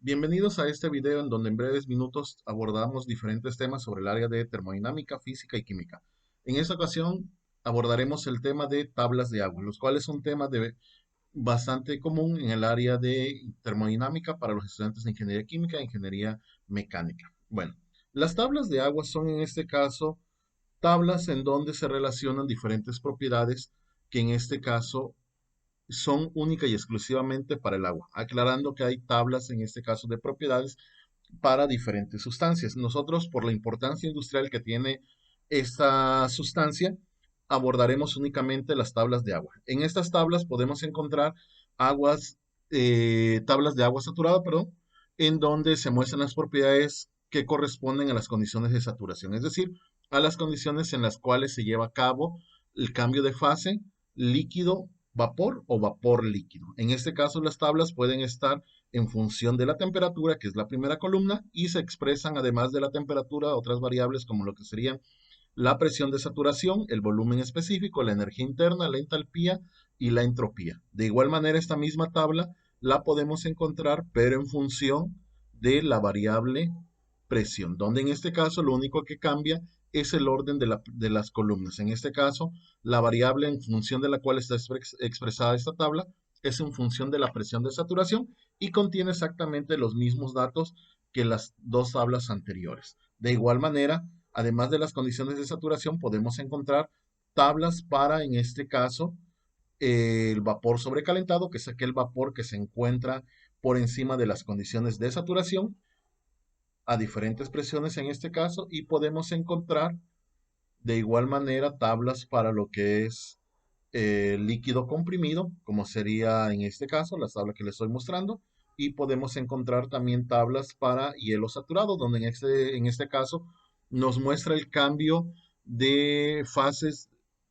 Bienvenidos a este video en donde en breves minutos abordamos diferentes temas sobre el área de termodinámica, física y química. En esta ocasión abordaremos el tema de tablas de agua, los cuales son temas bastante común en el área de termodinámica para los estudiantes de ingeniería química e ingeniería mecánica. Bueno, las tablas de agua son en este caso tablas en donde se relacionan diferentes propiedades que en este caso son única y exclusivamente para el agua, aclarando que hay tablas en este caso de propiedades para diferentes sustancias. Nosotros, por la importancia industrial que tiene esta sustancia, abordaremos únicamente las tablas de agua. En estas tablas podemos encontrar tablas de agua saturada, perdón, en donde se muestran las propiedades que corresponden a las condiciones de saturación, es decir, a las condiciones en las cuales se lleva a cabo el cambio de fase líquido vapor o vapor líquido. En este caso, las tablas pueden estar en función de la temperatura, que es la primera columna, y se expresan además de la temperatura otras variables como lo que serían la presión de saturación, el volumen específico, la energía interna, la entalpía y la entropía. De igual manera, esta misma tabla la podemos encontrar, pero en función de la variable presión, donde en este caso lo único que cambia es el orden de las columnas. En este caso, la variable en función de la cual está expresada esta tabla es en función de la presión de saturación y contiene exactamente los mismos datos que las dos tablas anteriores. De igual manera, además de las condiciones de saturación, podemos encontrar tablas para, en este caso, el vapor sobrecalentado, que es aquel vapor que se encuentra por encima de las condiciones de saturación a diferentes presiones en este caso, y podemos encontrar de igual manera tablas para lo que es líquido comprimido, como sería en este caso las tablas que les estoy mostrando, y podemos encontrar también tablas para hielo saturado, donde en este caso nos muestra el cambio de fases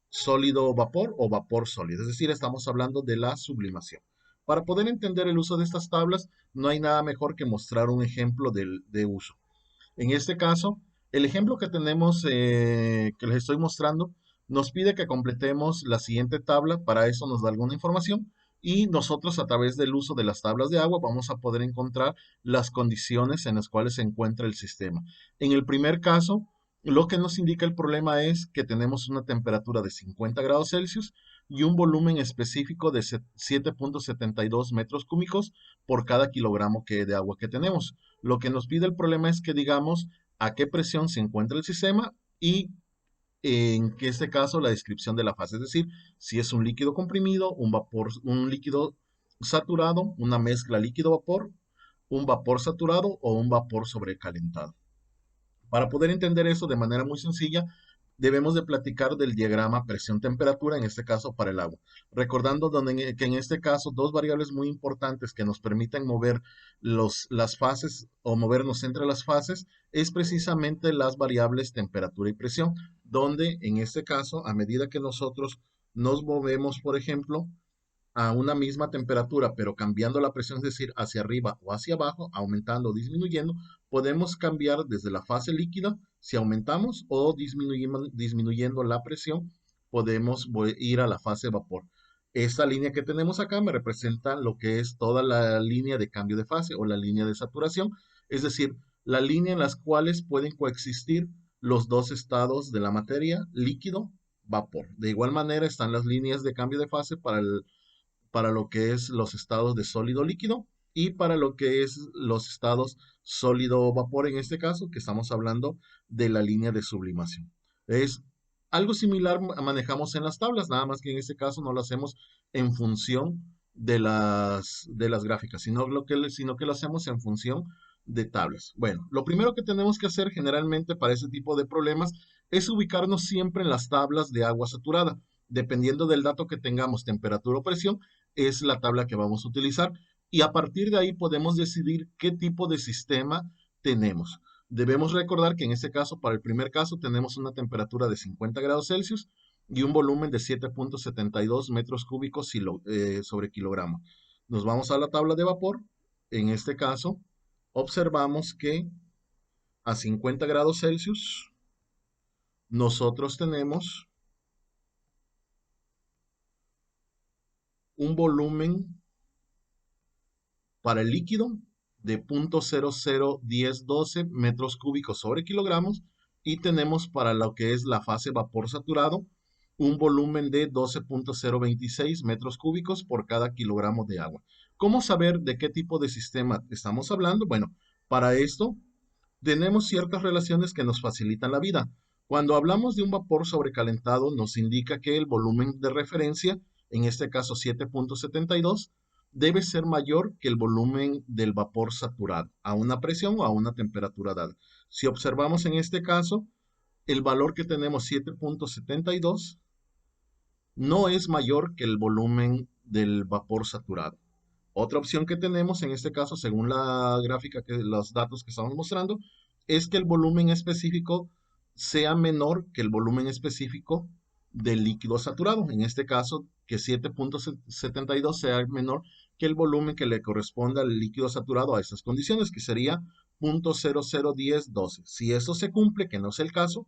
sólido-vapor o vapor-sólido, es decir, estamos hablando de la sublimación. Para poder entender el uso de estas tablas, no hay nada mejor que mostrar un ejemplo de uso. En este caso, el ejemplo que tenemos, que les estoy mostrando, nos pide que completemos la siguiente tabla. Para eso nos da alguna información y nosotros a través del uso de las tablas de agua vamos a poder encontrar las condiciones en las cuales se encuentra el sistema. En el primer caso, lo que nos indica el problema es que tenemos una temperatura de 50 grados Celsius y un volumen específico de 7,72 metros cúbicos por cada kilogramo de agua que tenemos. Lo que nos pide el problema es que digamos a qué presión se encuentra el sistema y en este caso la descripción de la fase, es decir, si es un líquido comprimido, un vapor, un líquido saturado, una mezcla líquido-vapor, un vapor saturado o un vapor sobrecalentado. Para poder entender eso de manera muy sencilla, debemos de platicar del diagrama presión-temperatura, en este caso para el agua. Recordando que en este caso dos variables muy importantes que nos permiten mover las fases o movernos entre las fases es precisamente las variables temperatura y presión, donde en este caso, a medida que nosotros nos movemos, por ejemplo, a una misma temperatura, pero cambiando la presión, es decir, hacia arriba o hacia abajo, aumentando o disminuyendo, podemos cambiar desde la fase líquida, si aumentamos o disminuyendo la presión, podemos ir a la fase vapor. Esta línea que tenemos acá me representa lo que es toda la línea de cambio de fase o la línea de saturación, es decir, la línea en las cuales pueden coexistir los dos estados de la materia, líquido, vapor. De igual manera están las líneas de cambio de fase para lo que es los estados de sólido líquido y para lo que es los estados sólido vapor en este caso, que estamos hablando de la línea de sublimación. Es algo similar manejamos en las tablas, nada más que en este caso no lo hacemos en función de las gráficas, sino que lo hacemos en función de tablas. Bueno, lo primero que tenemos que hacer generalmente para ese tipo de problemas es ubicarnos siempre en las tablas de agua saturada. Dependiendo del dato que tengamos, temperatura o presión, es la tabla que vamos a utilizar y a partir de ahí podemos decidir qué tipo de sistema tenemos. Debemos recordar que en este caso, para el primer caso, tenemos una temperatura de 50 grados Celsius y un volumen de 7,72 metros cúbicos sobre kilogramo. Nos vamos a la tabla de vapor. En este caso, observamos que a 50 grados Celsius nosotros tenemos un volumen para el líquido de 0.001012 metros cúbicos sobre kilogramos y tenemos para lo que es la fase vapor saturado un volumen de 12.026 metros cúbicos por cada kilogramo de agua. ¿Cómo saber de qué tipo de sistema estamos hablando? Bueno, para esto tenemos ciertas relaciones que nos facilitan la vida. Cuando hablamos de un vapor sobrecalentado, nos indica que el volumen de referencia, en este caso 7.72, debe ser mayor que el volumen del vapor saturado, a una presión o a una temperatura dada. Si observamos en este caso, el valor que tenemos 7.72 no es mayor que el volumen del vapor saturado. Otra opción que tenemos en este caso, según la gráfica que los datos que estamos mostrando, es que el volumen específico sea menor que el volumen específico del líquido saturado. En este caso, que 7.72 sea menor que el volumen que le corresponda al líquido saturado a estas condiciones, que sería 0.001012. Si eso se cumple, que no es el caso,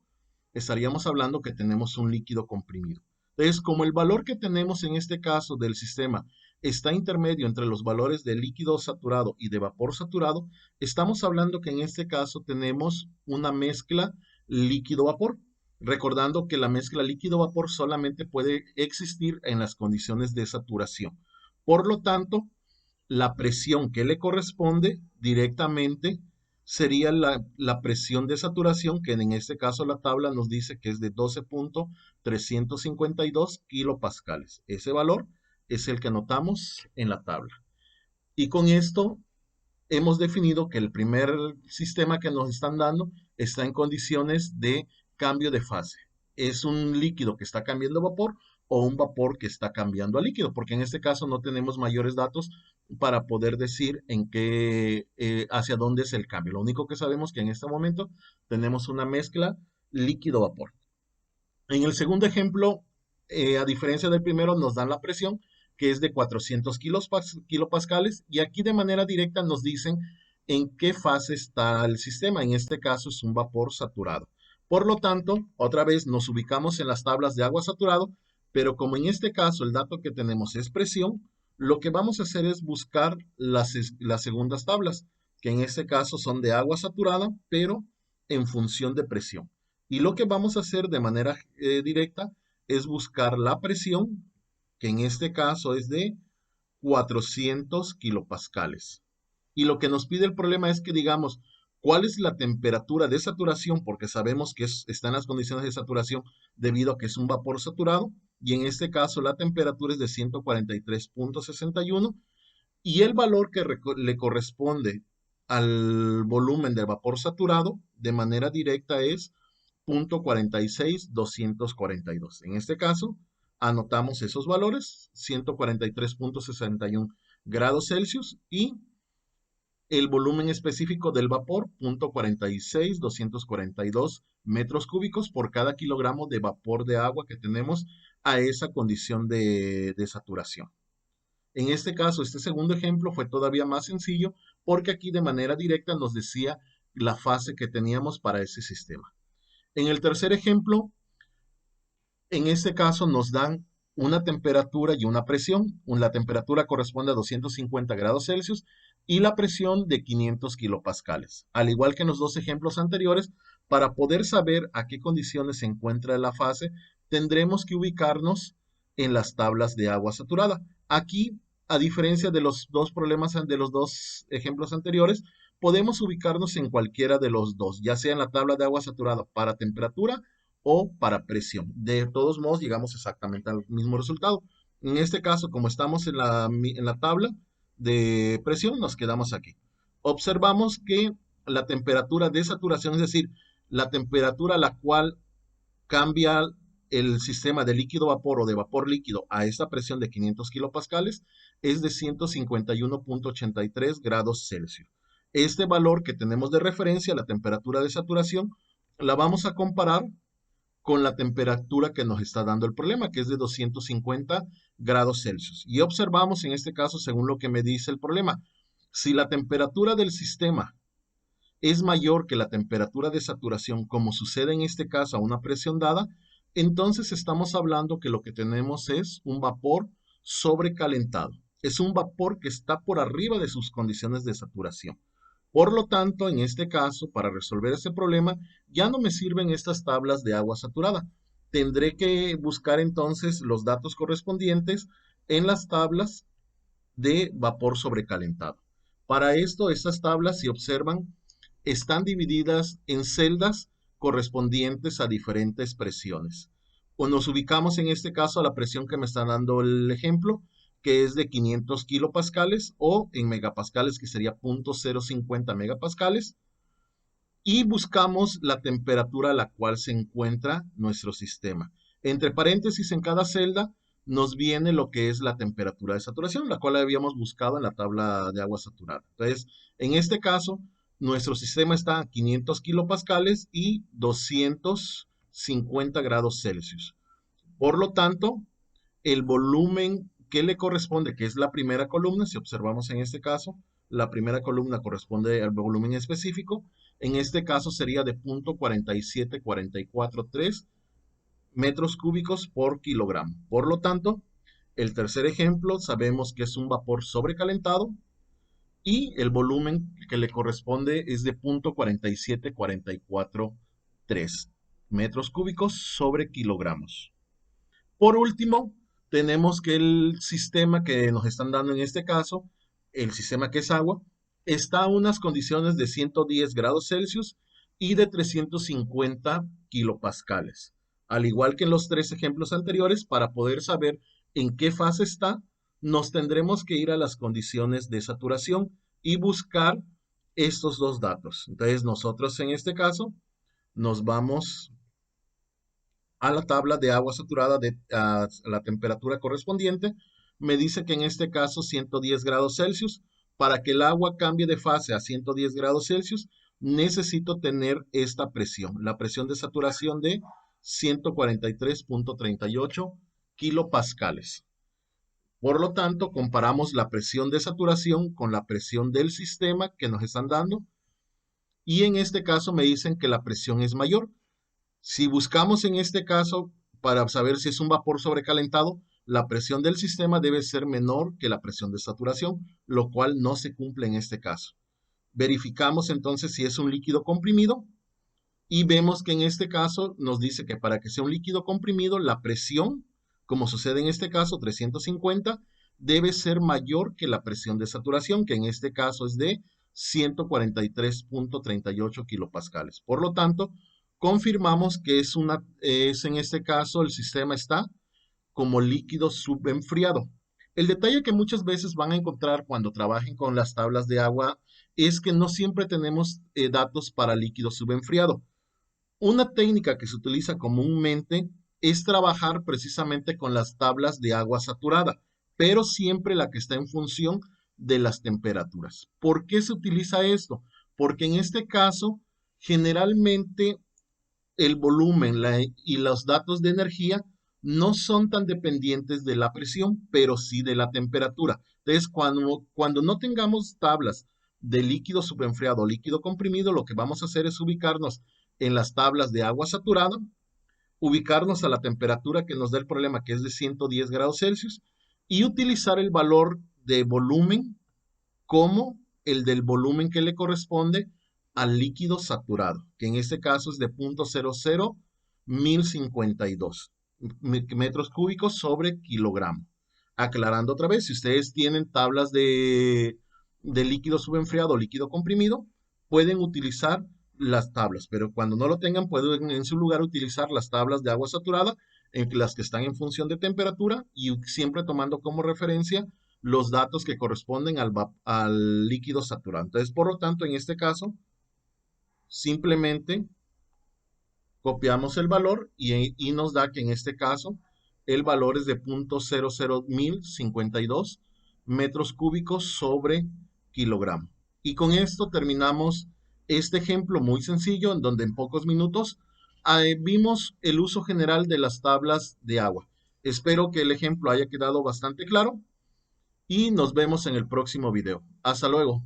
estaríamos hablando que tenemos un líquido comprimido. Entonces, como el valor que tenemos en este caso del sistema está intermedio entre los valores de líquido saturado y de vapor saturado, estamos hablando que en este caso tenemos una mezcla líquido-vapor. Recordando que la mezcla líquido-vapor solamente puede existir en las condiciones de saturación. Por lo tanto, la presión que le corresponde directamente sería la presión de saturación, que en este caso la tabla nos dice que es de 12.352 kilopascales. Ese valor es el que anotamos en la tabla. Y con esto hemos definido que el primer sistema que nos están dando está en condiciones de cambio de fase. Es un líquido que está cambiando a vapor o un vapor que está cambiando a líquido, porque en este caso no tenemos mayores datos para poder decir en qué, hacia dónde es el cambio. Lo único que sabemos es que en este momento tenemos una mezcla líquido-vapor. En el segundo ejemplo, a diferencia del primero, nos dan la presión, que es de 400 kilopascales, y aquí de manera directa nos dicen en qué fase está el sistema. En este caso es un vapor saturado. Por lo tanto, otra vez nos ubicamos en las tablas de agua saturado, pero como en este caso el dato que tenemos es presión, lo que vamos a hacer es buscar las segundas tablas, que en este caso son de agua saturada, pero en función de presión. Y lo que vamos a hacer de manera directa es buscar la presión, que en este caso es de 400 kilopascales. Y lo que nos pide el problema es que digamos, ¿cuál es la temperatura de saturación? Porque sabemos que está en las condiciones de saturación debido a que es un vapor saturado. Y en este caso la temperatura es de 143.61 y el valor que le corresponde al volumen del vapor saturado de manera directa es 0.46242. En este caso, anotamos esos valores, 143.61 grados Celsius y el volumen específico del vapor, 0.46242 metros cúbicos por cada kilogramo de vapor de agua que tenemos a esa condición de saturación. En este caso, este segundo ejemplo fue todavía más sencillo porque aquí de manera directa nos decía la fase que teníamos para ese sistema. En el tercer ejemplo, en este caso nos dan una temperatura y una presión. La temperatura corresponde a 250 grados Celsius y la presión de 500 kilopascales. Al igual que en los dos ejemplos anteriores, para poder saber a qué condiciones se encuentra la fase, tendremos que ubicarnos en las tablas de agua saturada. Aquí, a diferencia de los dos problemas de los dos ejemplos anteriores, podemos ubicarnos en cualquiera de los dos, ya sea en la tabla de agua saturada para temperatura o para presión. De todos modos, llegamos exactamente al mismo resultado. En este caso, como estamos en la tabla de presión, nos quedamos aquí. Observamos que la temperatura de saturación, es decir, la temperatura a la cual cambia el sistema de líquido vapor o de vapor líquido a esta presión de 500 kilopascales, es de 151.83 grados Celsius. Este valor que tenemos de referencia, la temperatura de saturación, la vamos a comparar con la temperatura que nos está dando el problema, que es de 250 grados Celsius. Y observamos en este caso, según lo que me dice el problema, si la temperatura del sistema es mayor que la temperatura de saturación, como sucede en este caso a una presión dada, entonces estamos hablando que lo que tenemos es un vapor sobrecalentado. Es un vapor que está por arriba de sus condiciones de saturación. Por lo tanto, en este caso, para resolver ese problema, ya no me sirven estas tablas de agua saturada. Tendré que buscar entonces los datos correspondientes en las tablas de vapor sobrecalentado. Para esto, estas tablas, si observan, están divididas en celdas correspondientes a diferentes presiones. O nos ubicamos en este caso a la presión que me está dando el ejemplo, que es de 500 kilopascales, o en megapascales, que sería 0.050 megapascales, y buscamos la temperatura a la cual se encuentra nuestro sistema. Entre paréntesis, en cada celda nos viene lo que es la temperatura de saturación, la cual habíamos buscado en la tabla de agua saturada. Entonces, en este caso, nuestro sistema está a 500 kilopascales y 250 grados Celsius. Por lo tanto, el volumen que le corresponde, que es la primera columna, si observamos en este caso, la primera columna corresponde al volumen específico, en este caso sería de 0.47443 metros cúbicos por kilogramo. Por lo tanto, el tercer ejemplo sabemos que es un vapor sobrecalentado y el volumen que le corresponde es de 0.47443 metros cúbicos sobre kilogramos. Por último, tenemos que el sistema que nos están dando en este caso, el sistema que es agua, está a unas condiciones de 110 grados Celsius y de 350 kilopascales. Al igual que en los tres ejemplos anteriores, para poder saber en qué fase está, nos tendremos que ir a las condiciones de saturación y buscar estos dos datos. Entonces, nosotros en este caso nos vamos a la tabla de agua saturada a la temperatura correspondiente. Me dice que en este caso 110 grados Celsius. Para que el agua cambie de fase a 110 grados Celsius, necesito tener esta presión, la presión de saturación de 143.38 kilopascales. Por lo tanto, comparamos la presión de saturación con la presión del sistema que nos están dando. Y en este caso me dicen que la presión es mayor. Si buscamos en este caso para saber si es un vapor sobrecalentado, la presión del sistema debe ser menor que la presión de saturación, lo cual no se cumple en este caso. Verificamos entonces si es un líquido comprimido y vemos que en este caso nos dice que para que sea un líquido comprimido, la presión, como sucede en este caso, 350, debe ser mayor que la presión de saturación, que en este caso es de 143.38 kilopascales. Por lo tanto, confirmamos que es en este caso el sistema está como líquido subenfriado. El detalle que muchas veces van a encontrar cuando trabajen con las tablas de agua es que no siempre tenemos datos para líquido subenfriado. Una técnica que se utiliza comúnmente es trabajar precisamente con las tablas de agua saturada, pero siempre la que está en función de las temperaturas. ¿Por qué se utiliza esto? Porque en este caso, generalmente el volumen y los datos de energía no son tan dependientes de la presión, pero sí de la temperatura. Entonces, cuando no tengamos tablas de líquido superenfriado o líquido comprimido, lo que vamos a hacer es ubicarnos en las tablas de agua saturada, ubicarnos a la temperatura que nos da el problema, que es de 110 grados Celsius, y utilizar el valor de volumen como el del volumen que le corresponde al líquido saturado, que en este caso es de 0.00152 metros cúbicos sobre kilogramo. Aclarando otra vez, si ustedes tienen tablas de líquido subenfriado o líquido comprimido, pueden utilizar las tablas, pero cuando no lo tengan, pueden en su lugar utilizar las tablas de agua saturada, en las que están en función de temperatura y siempre tomando como referencia los datos que corresponden al líquido saturado. Entonces, por lo tanto, en este caso, simplemente copiamos el valor y nos da que en este caso el valor es de 0.00152 metros cúbicos sobre kilogramo. Y con esto terminamos este ejemplo muy sencillo en donde en pocos minutos vimos el uso general de las tablas de agua. Espero que el ejemplo haya quedado bastante claro y nos vemos en el próximo video. Hasta luego.